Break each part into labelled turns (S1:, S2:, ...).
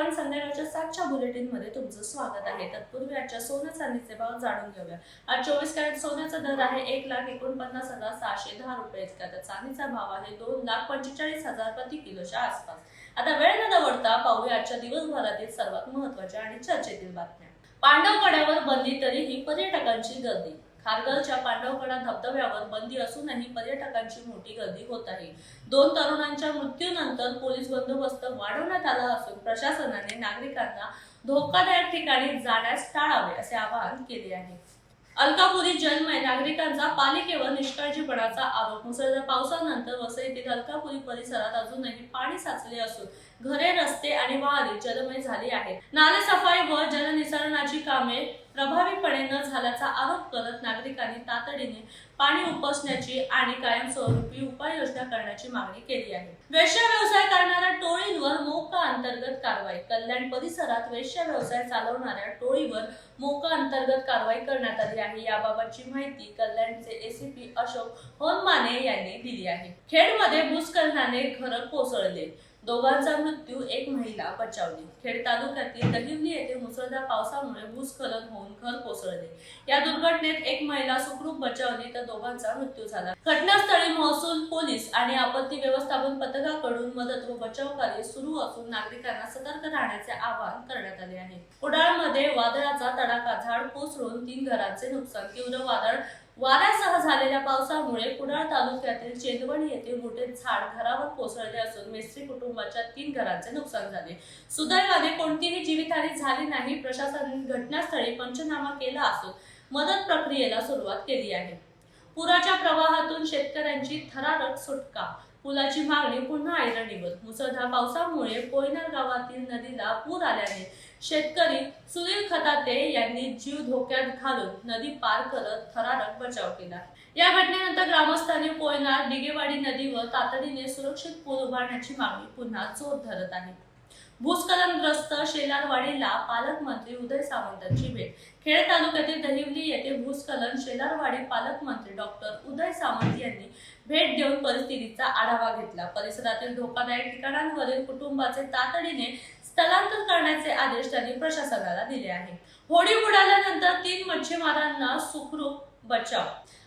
S1: नमस्कार, संध्याकाळच्या 7च्या बुलेटिन मध्ये तुमचं स्वागत आहे। तत्पूर्वी आजच्या सोने चांदीचे भाव जाणून घेऊया। आज 24 कॅरेट सोन्याचा दर आहे 1,49,610 रुपये इतका, तर चांदीचा भाव आहे 2,45,000 प्रति किलोच्या आसपास। आता वेळ न दवडता पाहूया आजच्या दिवसभरातील सर्वात महत्त्वाच्या आणि चर्चेतील बातम्या। पांडवकड्यावर बंदी तरीही पर्यटकांची गर्दी। खारघरच्या पांडवकडा धबधब्यावर बंदी असूनही पर्यटकांची मोठी गर्दी होत आहे। 2 तरुणांच्या मृत्यूनंतर पोलीस बंदोबस्त वाढवण्यात आला असून प्रशासनाने नागरिकांना धोकादायक ठिकाणी जाण्यास टाळावे असे आवाहन केले आहे। अलकापुरी जन्मय नागरिकांचा पालिकेवर निष्काळजीपणाचा आरोप। मुसळधार पावसानंतर वसईतील अलकापुरी परिसरात अजूनही पाणी साचले असून घरे, रस्ते आणि वाहतूक जलमय झाली आहे। नाले सफाई व जलनिसारणाची कामे प्रभावीपणे न झाल्याचा आरोप करत नागरिकांनी तातडीने पाणी उपसण्याची आणि कायमस्वरूपी उपाययोजना करण्याची मागणी केली आहे। वेश्या व्यवसाय करणाऱ्या टोळींवर मोका अंतर्गत कारवाई। कल्याण परिसरात वेश्या व्यवसाय चालवणाऱ्या टोळीवर मोका अंतर्गत कारवाई करण्यात आली आहे। याबाबतची माहिती कल्याणचे एसीपी अशोक होनमाने यांनी दिली आहे। खेडमध्ये भूस्खलनाने घर कोसळले, दोघांचा मृत्यू, एक महिला बचावली। खेड तालुक्यातील दहिवली येथे मुसळधार पावसामुळे भूस्खलन होऊन घर कोसळले। या दुर्घटनेत एक महिला सुखरूप बचावली तर दोघांचा मृत्यू झाला। घटनास्थळी महसूल, पोलीस आणि आपत्ती व्यवस्थापन पथकाकडून मदत व बचाव कार्य सुरू असून नागरिकांना सतर्क राहण्याचे आवाहन करण्यात आले आहे। कुडाळमध्ये वादळाचा तडाखा, झाड कोसळून 3 घरांचे नुकसान। तीव्र वाऱ्यासह झालेल्या पावसामुळे कुडाळ तालुक्यातील चेंदवण येथे मोठे झाड घरावर कोसळले असून मेस्त्री कुटुंबाच्या 3 घरांचे नुकसान झाले। सुदैवाने कोणतीही जीवितहानी झाली नाही। प्रशासनाने घटनास्थळी पंचनामा केला असून मदत प्रक्रियेला सुरुवात केली आहे। पुराच्या प्रवाहातून शेतकऱ्यांची थरारक सुटका, पुलाची मागणी पुन्हा ऐरणीवर। मुसळधार पावसामुळे कोयनार गावातील नदीला पूर आल्याने शेतकरी सुनील खताते यांनी जीव धोक्यात घालून नदी पार करत थरारक बचाव केला। या घटनेनंतर ग्रामस्थांनी कोयनार दिगेवाडी नदीवर तातडीने सुरक्षित पूल उभारण्याची मागणी पुन्हा जोर धरत आहे। भूस्खलनग्रस्त शेलारवाडीला पालकमंत्री उदय सामंतांची भेट। खेड तालुक्यातील दहिवली येथे भूस्खलन शेलारवाडी पालकमंत्री डॉक्टर उदय सामंत यांनी भेट देऊन परिस्थितीचा आढावा घेतला। परिसरातील धोकादायक ठिकाणांवरील कुटुंबाचे तातडीने स्थलांतर करण्याचे आदेश त्यांनी प्रशासनाला दिले आहे। होडी बुडाल्यानंतर 3 मच्छीमारांना सुखरूप बचाव।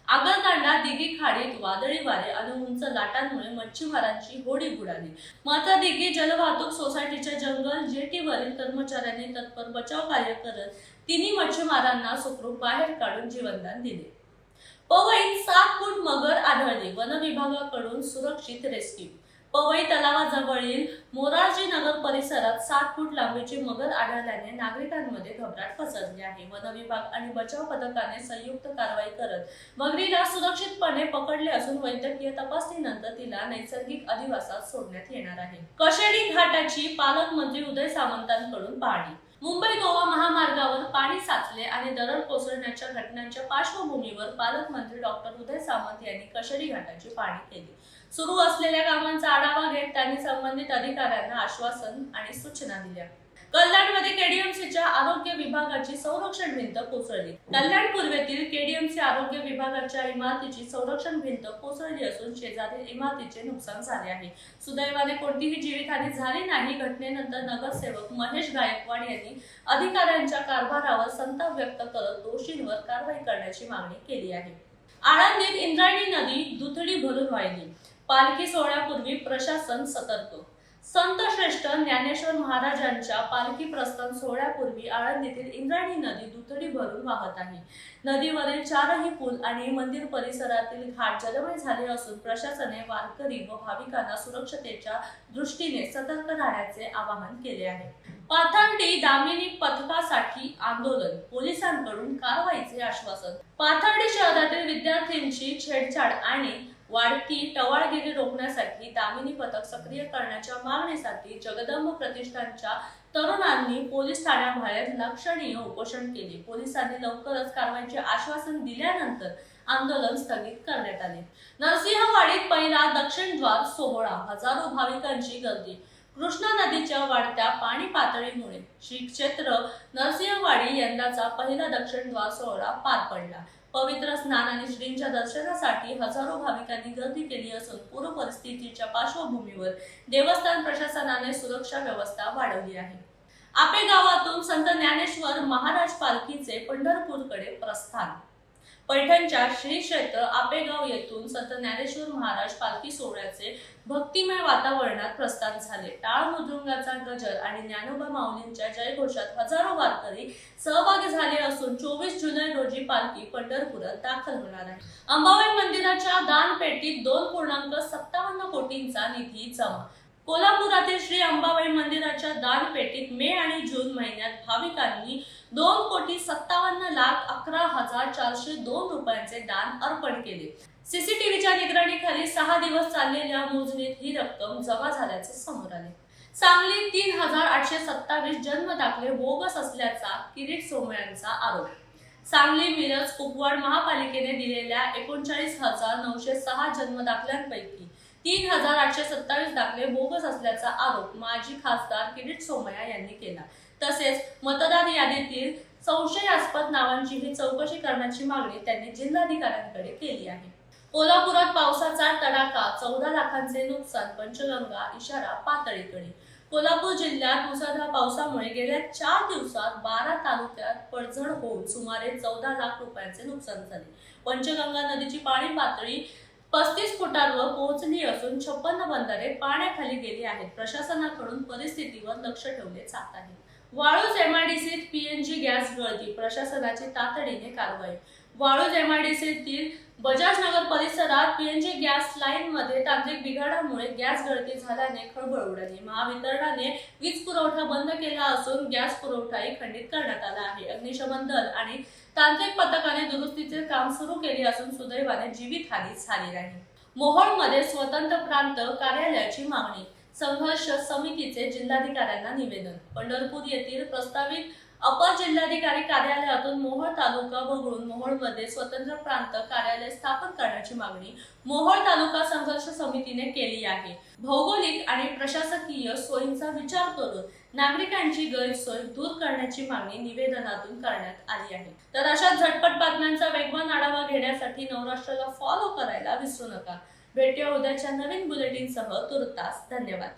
S1: आगरतांडा दिघी खाडीत वादळी वारे आणि उंच लाटांमुळे मच्छीमारांची होडी बुडाली। मात्र दिघी जलवाहतूक सोसायटीच्या जंगल जेटीवरील कर्मचाऱ्यांनी तत्पर बचाव कार्य करत 3 मच्छीमारांना सुखरूप बाहेर काढून जीवनदान दिले। पवईत 7 फूट मगर आढळली, वन विभागाकडून सुरक्षित रेस्क्यू। पवई तलावाजवळील मोरारजी नगर परिसरात 7 फूट लांबीची मगर आढळल्याने नागरिकांमध्ये घबराट पसरली आहे। वन विभाग आणि बचाव पथकाने संयुक्त कारवाई करत मगरीला सुरक्षितपणे पकडले असून वैद्यकीय तपासणीनंतर तिला नैसर्गिक अधिवासात सोडण्यात येणार आहे। कशेडी घाटाची पालकमंत्री उदय सामंतांकडून पाहणी। मुंबई गोवा महामार्गावर पाणी साचले आणि दरड कोसळण्याच्या घटनांच्या पार्श्वभूमीवर पालकमंत्री डॉक्टर उदय सामंत यांनी कशेडी घाटाची पाहणी केली। सुरू असलेल्या कामांचा आढावा घेत त्यांनी संबंधित अधिकाऱ्यांना आश्वासन आणि सूचना दिल्या। कल्याणमध्ये केडीएमसीच्या आरोग्य विभागाची संरक्षण भिंत कोसळली। कल्याण पूर्वेतील केडीएमसी आरोग्य विभागाच्या इमारतीची संरक्षण भिंत कोसळली असून शेजारील इमारतीचे नुकसान झाले आहे। सुदैवाने कोणतीही जीवितहानी झाली नाही। घटनेनंतर नगरसेवक महेश गायकवाड यांनी अधिकाऱ्यांच्या कारभारावर संताप व्यक्त करत दोषींवर कारवाई करण्याची मागणी केली आहे। आळंदीत इंद्रायणी नदी दुथडी भरून वाहिली, पालखी सोहळ्यापूर्वी प्रशासन सतर्क। संत श्रेष्ठ ज्ञानेश्वर महाराजांच्या पालखी प्रस्थान सोहळ्यापूर्वी आळंदीतील इंद्रायणी नदी दुथडी भरून वाहत आहे। नदीवरील 4ही पूल आणि मंदिर परिसरातील घाट जलमय झाले असून प्रशासनाने वारकरी व भाविकांना सुरक्षतेच्या दृष्टीने सतर्क राहण्याचे आवाहन केले आहे। पाथर्डी दामिनी पथकासाठी आंदोलन, पोलिसांकडून कारवाईचे आश्वासन। पाथर्डी शहरातील विद्यार्थ्यांची छेडछाड आणि वाढती टवाळगिरी रोखण्यासाठी दामिनी पथक सक्रिय करण्याच्या मागणीसाठी जगदंब प्रतिष्ठानच्या तरुणांनी पोलीस ठाण्याबाहेर लक्षणीय उपोषण केले। पोलिसांनी लवकरच कारवाईचे आश्वासन दिल्यानंतर आंदोलन स्थगित करण्यात आले। नरसिंहवाडीत पहिला दक्षिण द्वार सोहळा, हजारो भाविकांची गर्दी। कृष्णा नदीच्या वाढत्या पाणी पातळीमुळे श्री क्षेत्र नरसिंहवाडी यंदाचा पहिला दक्षिण द्वार सोहळा पार पडला। पवित्र स्नान आणि श्रींच्या दर्शनासाठी हजारो भाविकांनी गर्दी केली असून पूर परिस्थितीच्या पार्श्वभूमीवर देवस्थान प्रशासनाने सुरक्षा व्यवस्था वाढवली आहे। आपे गावातून संत ज्ञानेश्वर महाराज पालखीचे पंढरपूरकडे प्रस्थान। पैठणच्या श्री क्षेत्र आपेगाव येथून संत ज्ञानेश्वर महाराज पालखी सोहळ्याचे भक्तिमय वातावरणात प्रस्थान झाले। टाळ मृदुंगाचा गजर आणि ज्ञानोबा माऊलींच्या जयघोषात हजारो वारकरी सहभागी झाले असून 24 जुलै रोजी पालखी पंढरपुरात दाखल होणार आहे। अंबाबाई मंदिराच्या दानपेटीत 2.57 कोटींचा निधी जमा। कोल्हापुरातील श्री अंबाबाई मंदिराच्या दानपेटीत मे आणि जून महिन्यात भाविकांनी 2,57,11,402 रुपयांचे दान अर्पण केले। सीसीटीव्हीच्या निगराणीखाली 6 दिवस चाललेल्या मोजणीत ही रक्कम जमा झाल्याचे समोर आले। सांगलीत 3,827 जन्मदाखले बोगस असल्याचा किरीट सोमय्यांचा आरोप। सांगली, मिरज, कुपवाड महापालिकेने दिलेल्या 39,906 जन्मदाखल्यांपैकी 3,827 दाखले बोगस असल्याचा आरोप माजी खासदार किरीट सोमय्या यांनी केला। तसेच मतदार यादीतील संशयास्पद नावांचीही चौकशी करण्याची मागणी त्यांनी जिल्हाधिकाऱ्यांकडे केली आहे। कोल्हापुरात पावसाचा तडाखा, 14 लाखांचे नुकसान, पंचगंगा इशारा पातळीकडे। कोल्हापूर जिल्ह्यात मुसळधार पावसामुळे गेल्या 4 दिवसात 12 तालुक्यात पडझड होऊन सुमारे 14 लाख रुपयांचे नुकसान झाले। पंचगंगा नदीची पाणी पातळी 35 फुटांवर पोहोचली असून 56 बंधारे पाण्याखाली गेली आहेत। प्रशासनाकडून परिस्थितीवर लक्ष ठेवले जात आहे। वाळूज एमआयडीसीत पीएनजी गॅस गळती, प्रशासनाची तातडीने कारवाई। वाळूज एमआयडीसीतील बजाज नगर परिसरात पीएनजी गॅस लाईन मध्ये तांत्रिक बिघाडामुळे गॅस गळती झाल्याने खळबळ उडाली। महावितरणाने वीज पुरवठा बंद केला असून गॅस पुरवठाही खंडित करण्यात आला आहे। अग्निशमन दल आणि तांत्रिक पथकाने दुरुस्तीचे काम सुरू केले असून सुदैवाने जीवितहानी झाली नाही। मोहोळमध्ये स्वतंत्र प्रांत कार्यालयाची मागणी, संघर्ष समितीचे जिल्हाधिकाऱ्यांना निवेदन। पंढरपूर येथील प्रस्तावित अपर जिल्हाधिकारी कार्यालयातून मोहोळ तालुका वगळून मोहोळमध्ये स्वतंत्र प्रांत कार्यालय स्थापन करण्याची मागणी मोहोळ तालुका संघर्ष समितीने केली आहे। भौगोलिक आणि प्रशासकीय सोयींचा विचार करून नागरिकांची गैरसोय दूर करण्याची मागणी निवेदनातून करण्यात आली आहे। तर अशा झटपट बातम्यांचा वेगवान आढावा घेण्यासाठी नवराष्ट्राला फॉलो करायला विसरू नका। भेटूया उद्याच्या नवीन बुलेटिनसह। तुर्तास धन्यवाद।